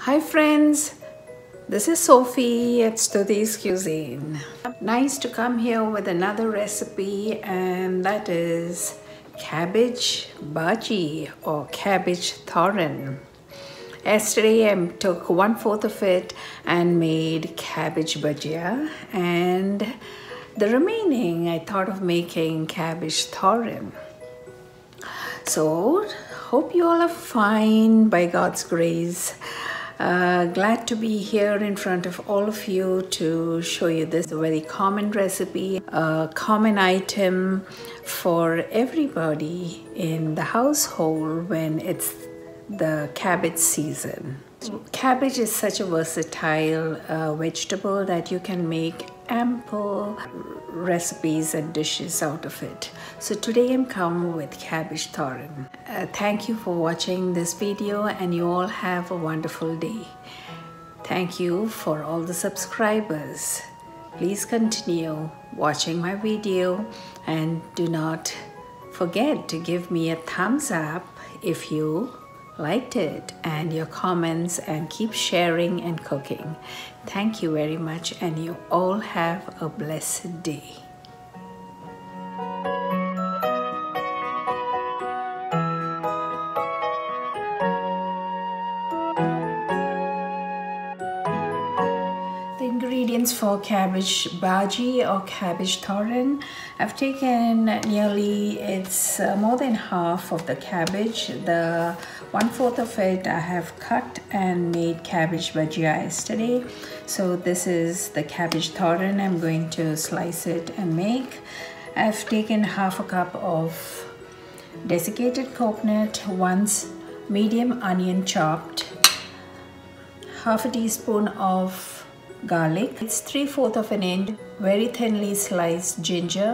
Hi friends, this is Sophie at Studi's Cuisine. Nice to come here with another recipe, and that is cabbage bhaji or cabbage thoran. Yesterday I took 1/4 of it and made cabbage bhajia, and the remaining I thought of making cabbage thoran. So hope you all are fine by God's grace. Glad to be here in front of all of you to show you this very common recipe, a common item for everybody in the household when it's the cabbage season. Cabbage is such a versatile vegetable that you can make ample recipes and dishes out of it. So today I'm come with cabbage thoran. Thank you for watching this video, and you all have a wonderful day. Thank you for all the subscribers. Please continue watching my video, and do not forget to give me a thumbs up if you liked it, and your comments, and keep sharing and cooking. Thank you very much, and you all have a blessed day. The ingredients for cabbage bhaji or cabbage thoran, I've taken nearly, it's more than half of the cabbage. The 1/4 of it I have cut and made cabbage bhajia yesterday. So this is the cabbage thoran. I'm going to slice it and make. I've taken half a cup of desiccated coconut, 1 medium onion chopped, half a teaspoon of garlic, it's 3/4 of an inch very thinly sliced ginger,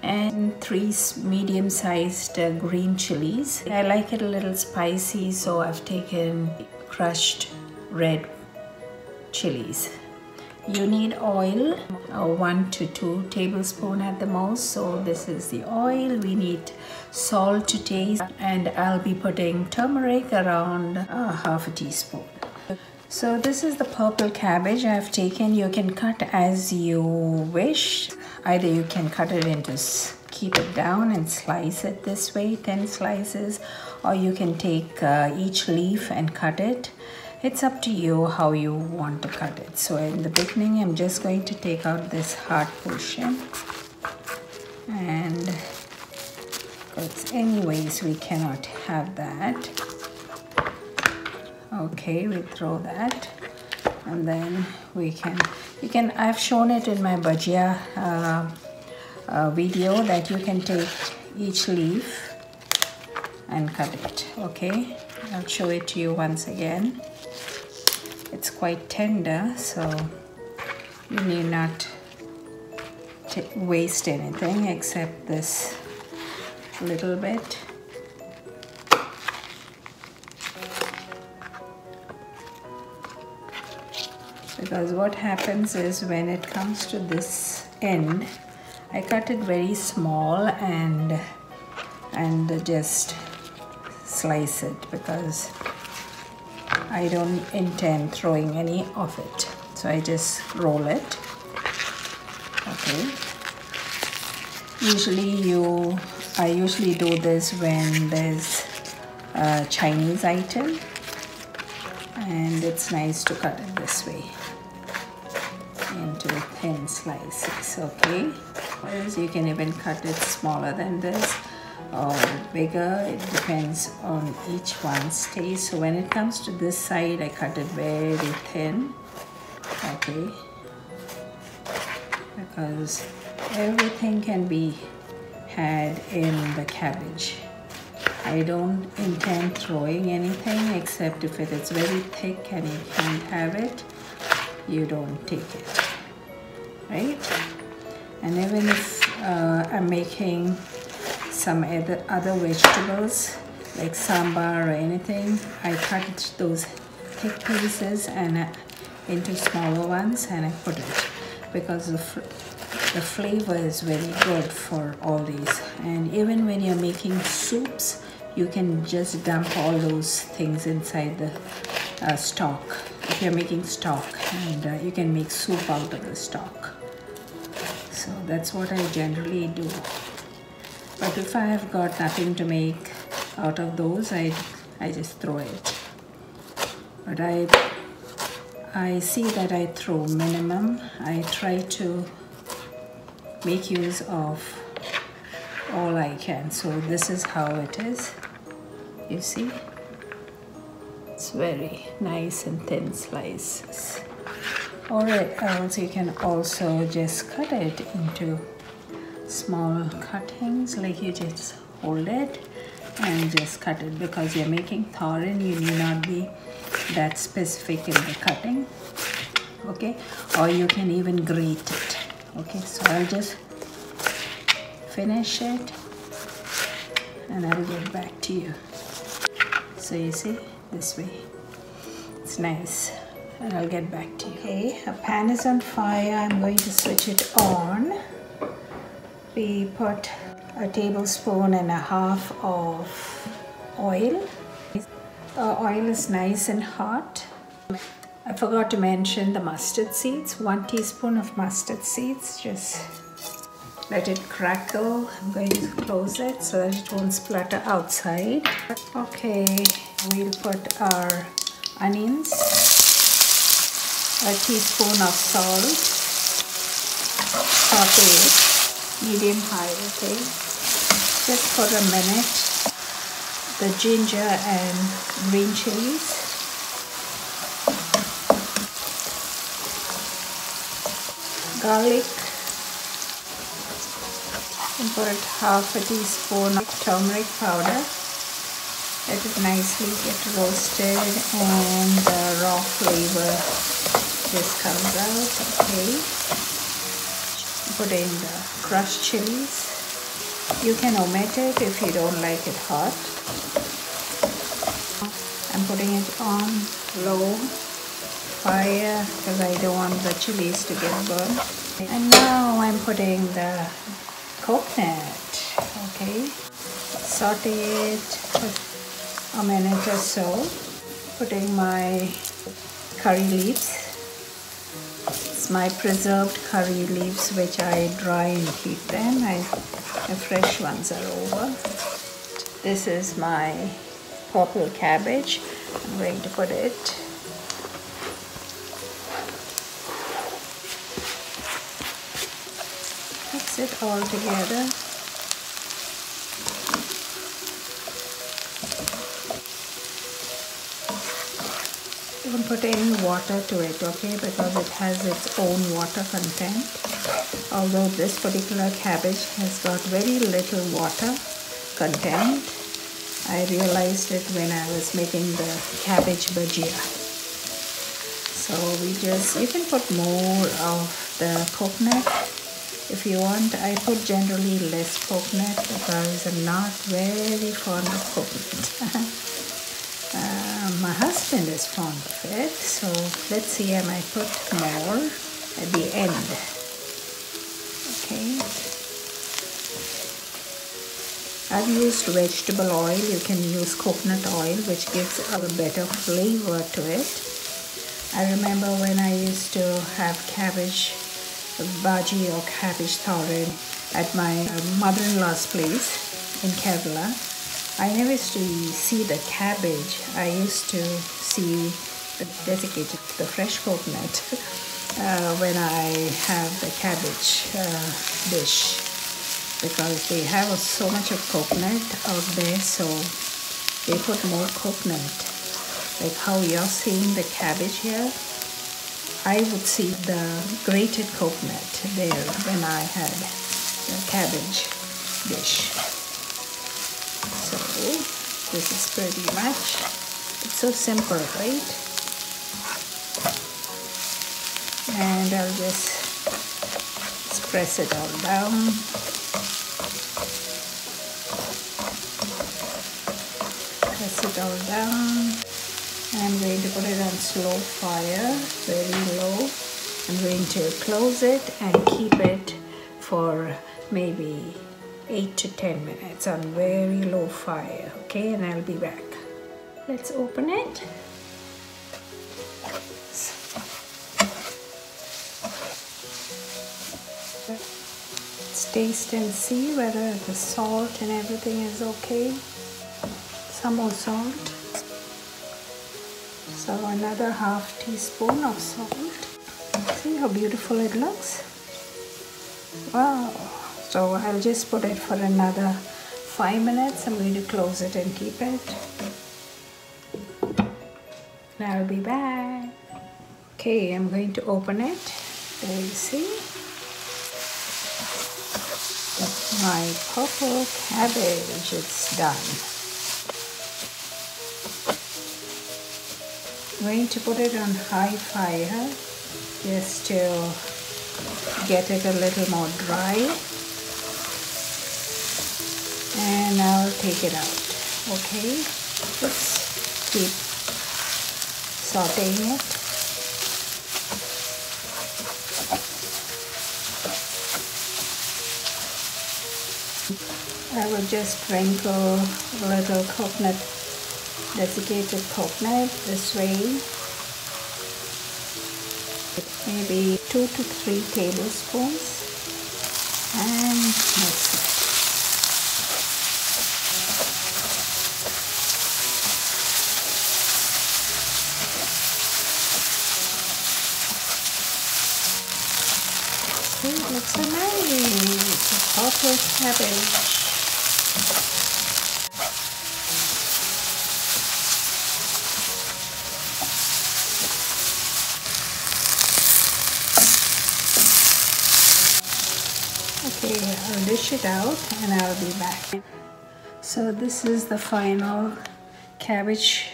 and 3 medium-sized green chilies. I like it a little spicy, so I've taken crushed red chilies. You need oil, 1 to 2 tablespoons at the most. So this is the oil. We need salt to taste, and I'll be putting turmeric around half a teaspoon. So this is the purple cabbage I've taken. You can cut as you wish. Either you can cut it into, keep it down and slice it this way, 10 slices, or you can take each leaf and cut it. It's up to you how you want to cut it. So in the beginning, I'm just going to take out this hard portion, and because anyways we cannot have that. Okay, we throw that, and then you can I've shown it in my bhajia video that you can take each leaf and cut it. Okay, I'll show it to you once again. It's quite tender, so you need not waste anything except this little bit. Because what happens is when it comes to this end, I cut it very small and just slice it, because I don't intend throwing any of it. So I just roll it. Okay. I usually do this when there's a Chinese item, and it's nice to cut it this way into thin slices. Okay, you can even cut it smaller than this or bigger. It depends on each one's taste. So when it comes to this side, I cut it very thin. Okay, because everything can be had in the cabbage. I don't intend throwing anything, except if it is very thick and you can't have it, you don't take it, right? And even if I'm making some other vegetables like sambar or anything, I cut those thick pieces and into smaller ones, and I put it, because the flavor is very good for all these. And even when you're making soups, you can just dump all those things inside the stock if you're making stock, and you can make soup out of the stock. So that's what I generally do. But if I have got nothing to make out of those, I just throw it. But I see that I throw minimum. I try to make use of all I can. So this is how it is. You see? It's very nice and thin slices. Or else you can also just cut it into small cuttings, like you just hold it and just cut it. Because you're making thoran, you need not be that specific in the cutting, okay? Or you can even grate it, okay? So I'll just finish it and I'll get back to you. So you see, this way, it's nice. And I'll get back to you. Okay, a pan is on fire. I'm going to switch it on. We put a tablespoon and a half of oil. Oil is nice and hot. I forgot to mention the mustard seeds. 1 teaspoon of mustard seeds. Just let it crackle. I'm going to close it so that it won't splatter outside. Okay, we'll put our onions. A teaspoon of salt. Saute it, medium high, okay? Just for a minute. The ginger and green chilies. Garlic. And put half a teaspoon of turmeric powder. Let it nicely get roasted and the raw flavor just comes out, okay? Put in the crushed chilies. You can omit it if you don't like it hot. I'm putting it on low fire because I don't want the chilies to get burned. And now I'm putting the coconut, okay? Saute it for a minute or so. Putting my curry leaves. It's my preserved curry leaves which I dry and keep them. The fresh ones are over. This is my purple cabbage. I'm going to put it. Mix it all together. You can put any water to it, okay, because it has its own water content. Although this particular cabbage has got very little water content. I realized it when I was making the cabbage bhaji. So you can put more of the coconut if you want. I put generally less coconut because I'm not very fond of coconut. My husband is fond of it, so let's see, I might put more at the end. Okay. I've used vegetable oil. You can use coconut oil, which gives a better flavor to it. I remember when I used to have cabbage Bhaji or cabbage Thoran at my mother-in-law's place in Kerala. I never used to see the cabbage. I used to see the desiccated, the fresh coconut when I have the cabbage dish, because they have so much of coconut out there, so they put more coconut. Like how you're seeing the cabbage here, I would see the grated coconut there when I had the cabbage dish. So this is pretty much, it's so simple, right? And I'll just press it all down. Press it all down. I'm going to put it on slow fire, very low. I'm going to close it and keep it for maybe 8 to 10 minutes on very low fire, okay? And I'll be back. Let's open it. taste and see whether the salt and everything is okay. Some more salt. So another half teaspoon of salt. See how beautiful it looks? Wow. So I'll just put it for another 5 minutes. I'm going to close it and keep it. And I'll be back. Okay, I'm going to open it. There you see. My purple cabbage, it's done. I'm going to put it on high fire just to get it a little more dry, and I'll take it out. Okay, just keep sauteing it. I will just sprinkle a little coconut, desiccated coconut this way. Maybe 2 to 3 tablespoons, and mix it. See, it looks so nice. The purple cabbage. Okay, I'll dish it out and I'll be back. So this is the final cabbage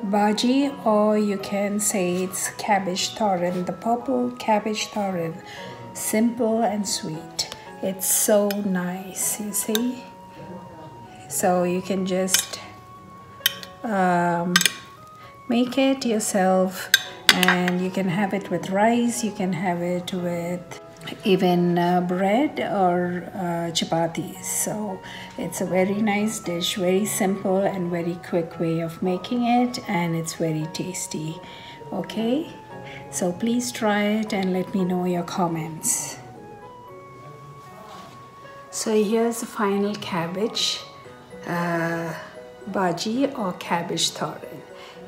bhaji, or you can say it's cabbage thoran, the purple cabbage thoran. Simple and sweet. It's so nice, you see. So you can just make it yourself, and you can have it with rice, you can have it with even bread or chapatis. So it's a very nice dish, very simple and very quick way of making it, and it's very tasty. Okay, so please try it and let me know your comments. So here's the final cabbage bhaji or cabbage thoran.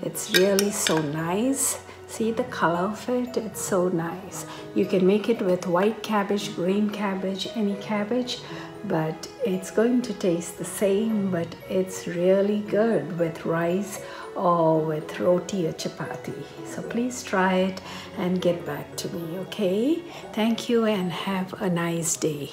It's really so nice. See the color of it, it's so nice. You can make it with white cabbage, green cabbage, any cabbage, but it's going to taste the same, but it's really good with rice or with roti or chapati. So please try it and get back to me, okay? Thank you and have a nice day.